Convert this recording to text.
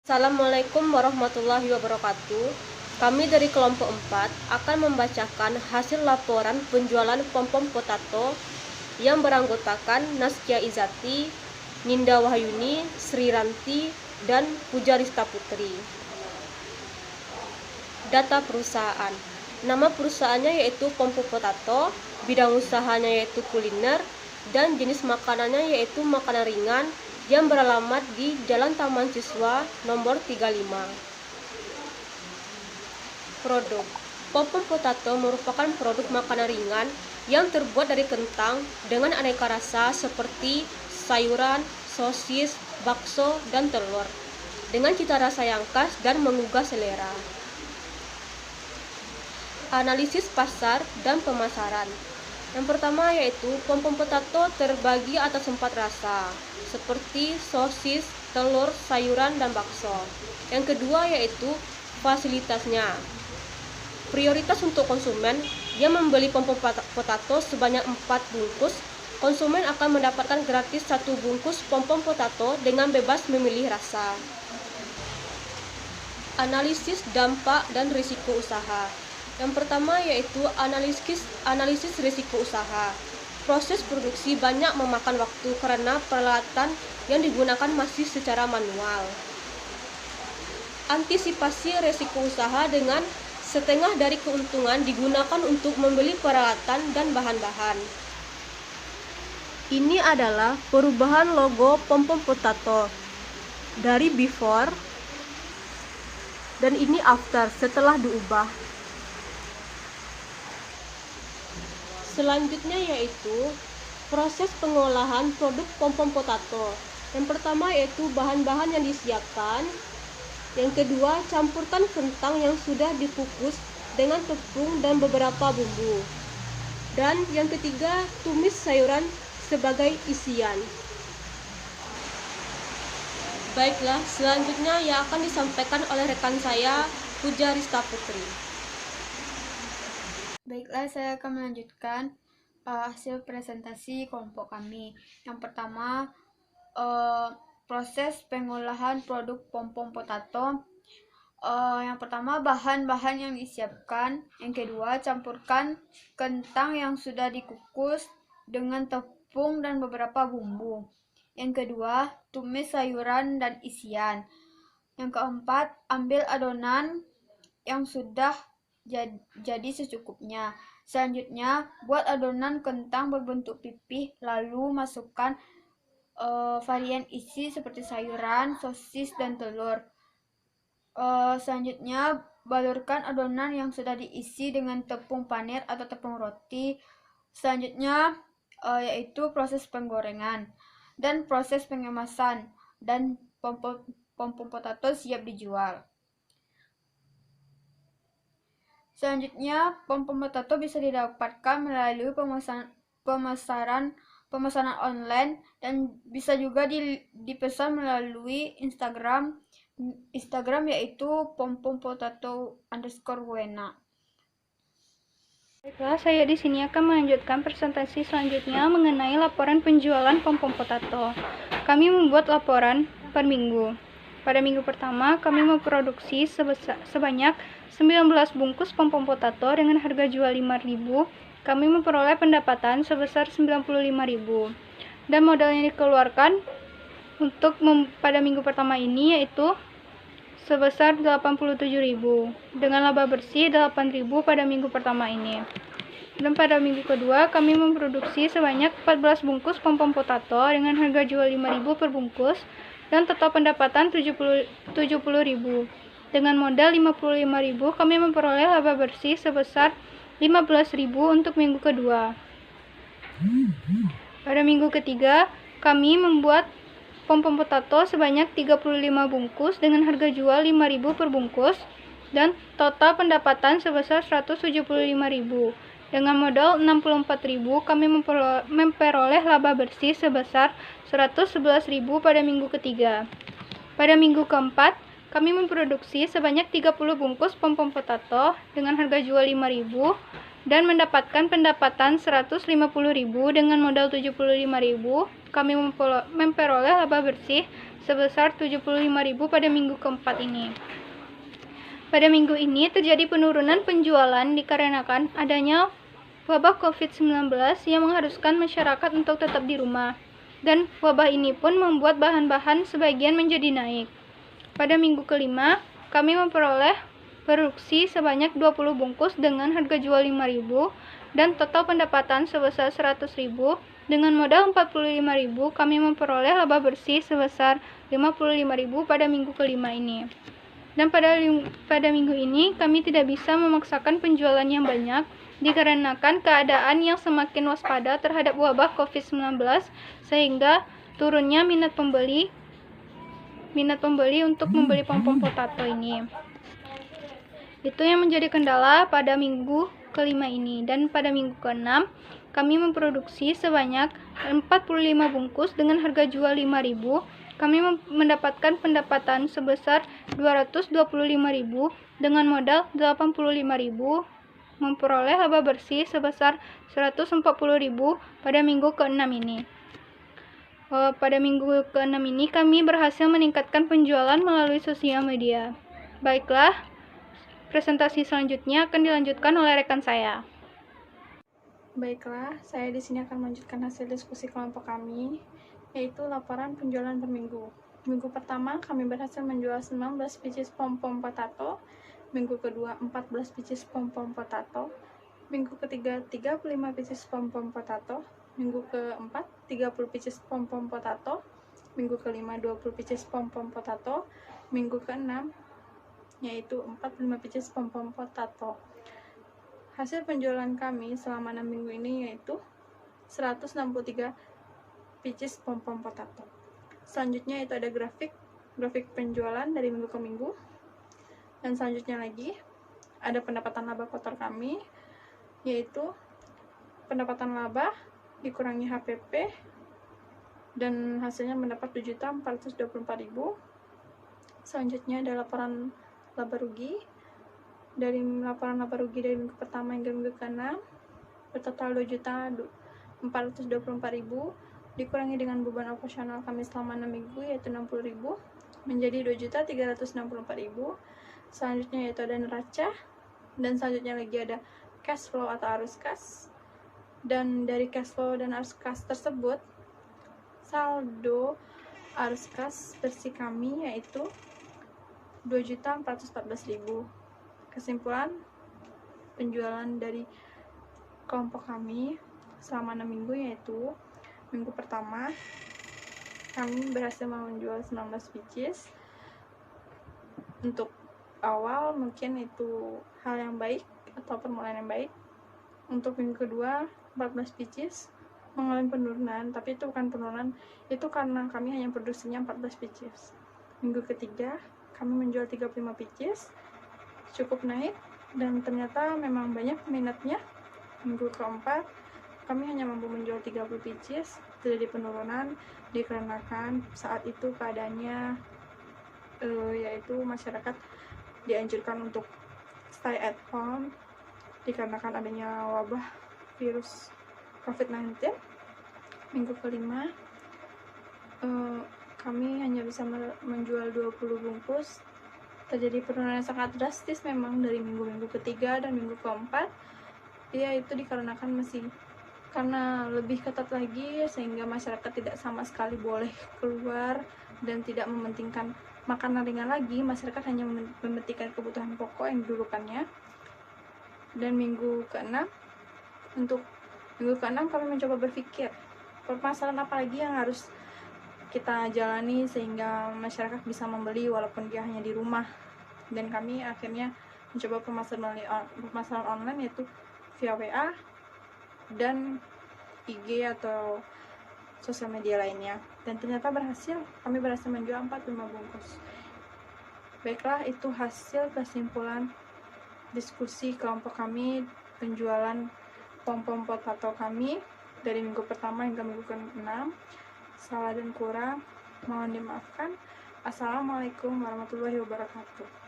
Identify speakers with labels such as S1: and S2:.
S1: Assalamualaikum warahmatullahi wabarakatuh. Kami dari kelompok 4 akan membacakan hasil laporan penjualan pom-pom potato yang beranggotakan Naskia Izati, Ninda Wahyuni, Sri Ranti, dan Pujarista Putri. Data perusahaan. Nama perusahaannya yaitu Pom-pom Potato, bidang usahanya yaitu kuliner, dan jenis makanannya yaitu makanan ringan yang beralamat di Jalan Taman Siswa nomor 35. Produk. Pom-pom Potato merupakan produk makanan ringan yang terbuat dari kentang dengan aneka rasa seperti sayuran, sosis, bakso, dan telur, dengan cita rasa yang khas dan menggugah selera. Analisis pasar dan pemasaran. Yang pertama yaitu pom-pom potato terbagi atas 4 rasa, seperti sosis, telur, sayuran, dan bakso. Yang kedua yaitu fasilitasnya. Prioritas untuk konsumen yang membeli pom-pom potato sebanyak 4 bungkus, konsumen akan mendapatkan gratis 1 bungkus pom-pom potato dengan bebas memilih rasa. Analisis dampak dan risiko usaha. Yang pertama yaitu analisis risiko usaha. Proses produksi banyak memakan waktu karena peralatan yang digunakan masih secara manual. Antisipasi risiko usaha dengan setengah dari keuntungan digunakan untuk membeli peralatan dan bahan-bahan. Ini adalah perubahan logo pom-pom potato dari before dan ini after setelah diubah. Selanjutnya yaitu proses pengolahan produk pom-pom potato. Yang pertama yaitu bahan-bahan yang disiapkan. Yang kedua, campurkan kentang yang sudah dikukus dengan tepung dan beberapa bumbu. Dan yang ketiga, tumis sayuran sebagai isian. Baiklah, selanjutnya yang akan disampaikan oleh rekan saya, Pujarista Putri.
S2: Baiklah, saya akan melanjutkan hasil presentasi kelompok kami. Yang pertama, proses pengolahan produk pom-pom potato. Yang pertama, bahan-bahan yang disiapkan. Yang kedua, campurkan kentang yang sudah dikukus dengan tepung dan beberapa bumbu. Yang kedua, tumis sayuran dan isian. Yang keempat, ambil adonan yang sudah jadi secukupnya. Selanjutnya, buat adonan kentang berbentuk pipih, lalu masukkan varian isi seperti sayuran, sosis, dan telur. Selanjutnya, balurkan adonan yang sudah diisi dengan tepung panir atau tepung roti. Selanjutnya, yaitu proses penggorengan dan proses pengemasan, dan pom-pom potato siap dijual. Selanjutnya, pom-pom potato bisa didapatkan melalui pemesanan online dan bisa juga dipesan melalui Instagram yaitu pompompotato_wena.
S3: Baiklah, saya di sini akan melanjutkan presentasi selanjutnya mengenai laporan penjualan pom-pom potato. Kami membuat laporan per minggu. Pada minggu pertama, kami memproduksi sebanyak 19 bungkus pom-pom potato dengan harga jual 5.000. Kami memperoleh pendapatan sebesar 95.000. Dan modal yang dikeluarkan untuk pada minggu pertama ini yaitu sebesar 87.000 dengan laba bersih 8.000 pada minggu pertama ini. Dan pada minggu kedua kami memproduksi sebanyak 14 bungkus pom-pom potato dengan harga jual 5.000 per bungkus dan total pendapatan 70.000. Dengan modal 55.000 kami memperoleh laba bersih sebesar 15.000 untuk minggu kedua. Pada minggu ketiga kami membuat pom-pom potato sebanyak 35 bungkus dengan harga jual 5.000 per bungkus dan total pendapatan sebesar 175.000. Dengan modal 64.000 kami memperoleh laba bersih sebesar 111.000 pada minggu ketiga. Pada minggu keempat kami memproduksi sebanyak 30 bungkus pom-pom potato dengan harga jual 5.000 dan mendapatkan pendapatan 150.000 dengan modal 75.000 kami memperoleh laba bersih sebesar 75.000 pada minggu keempat ini. Pada minggu ini terjadi penurunan penjualan dikarenakan adanya wabah COVID-19 yang mengharuskan masyarakat untuk tetap di rumah. Dan wabah ini pun membuat bahan-bahan sebagian menjadi naik. Pada minggu kelima, kami memperoleh produksi sebanyak 20 bungkus dengan harga jual 5.000 dan total pendapatan sebesar 100.000. Dengan modal 45.000, kami memperoleh laba bersih sebesar 55.000 pada minggu kelima ini. Dan pada minggu ini kami tidak bisa memaksakan penjualan yang banyak dikarenakan keadaan yang semakin waspada terhadap wabah COVID-19 sehingga turunnya minat pembeli untuk membeli pom-pom potato ini. Itu yang menjadi kendala pada minggu kelima ini. Dan pada minggu keenam kami memproduksi sebanyak 45 bungkus dengan harga jual 5.000. Kami mendapatkan pendapatan sebesar 225.000 dengan modal 85.000, memperoleh laba bersih sebesar 140.000 pada minggu keenam ini. Pada minggu ke-6 ini kami berhasil meningkatkan penjualan melalui sosial media. Baiklah, presentasi selanjutnya akan dilanjutkan oleh rekan saya.
S4: Baiklah, saya di sini akan melanjutkan hasil diskusi kelompok kami, yaitu laporan penjualan per minggu. Minggu pertama kami berhasil menjual 19 pieces pom-pom potato, minggu kedua 14 pieces pom-pom potato, minggu ketiga 35 pieces pom-pom potato, minggu keempat 30 pieces pom-pom potato, minggu kelima 20 pieces pom-pom potato, minggu keenam yaitu 45 pieces pom-pom potato. Hasil penjualan kami selama 6 minggu ini yaitu 163 pieces pom-pom potato. Selanjutnya itu ada grafik penjualan dari minggu ke minggu. Dan selanjutnya lagi ada pendapatan laba kotor kami, yaitu pendapatan laba dikurangi HPP dan hasilnya mendapat 7.424.000. Selanjutnya ada laporan laba rugi. Dari laporan laba rugi dari minggu pertama hingga minggu ke-6 bertotal 2.424.000 dikurangi dengan beban operasional kami selama 6 minggu yaitu 60.000 menjadi 2.364.000. Selanjutnya yaitu ada neraca, dan selanjutnya lagi ada cash flow atau arus kas. Dan dari cash flow dan arus kas tersebut, saldo arus kas bersih kami yaitu 2.414.000. Kesimpulan penjualan dari kelompok kami selama 6 minggu yaitu minggu pertama kami berhasil menjual 19 pieces. Untuk awal mungkin itu hal yang baik atau permulaan yang baik. Untuk minggu kedua 14 pieces mengalami penurunan, tapi itu bukan penurunan, itu karena kami hanya produksinya 14 pieces. Minggu ketiga kami menjual 35 pieces, cukup naik dan ternyata memang banyak minatnya. Minggu keempat kami hanya mampu menjual 30 pieces, terjadi penurunan dikarenakan saat itu keadaannya yaitu masyarakat dianjurkan untuk stay at home dikarenakan adanya wabah virus COVID-19. Minggu kelima kami hanya bisa menjual 20 bungkus, terjadi penurunan yang sangat drastis memang dari minggu ketiga dan minggu keempat. Ya itu dikarenakan karena lebih ketat lagi sehingga masyarakat tidak sama sekali boleh keluar dan tidak mementingkan makanan ringan lagi. Masyarakat hanya mementingkan kebutuhan pokok yang didulukannya. Dan untuk minggu keenam kami mencoba berpikir permasalahan apa lagi yang harus kita jalani sehingga masyarakat bisa membeli walaupun dia hanya di rumah. Dan kami akhirnya mencoba pemasaran online yaitu via WA dan IG atau sosial media lainnya, dan ternyata kami berhasil menjual 45 bungkus. Baiklah, itu hasil kesimpulan diskusi kelompok kami penjualan pom-pom potato kami dari minggu pertama hingga minggu ke-6. Salah dan kurang mohon dimaafkan. Assalamualaikum warahmatullahi wabarakatuh.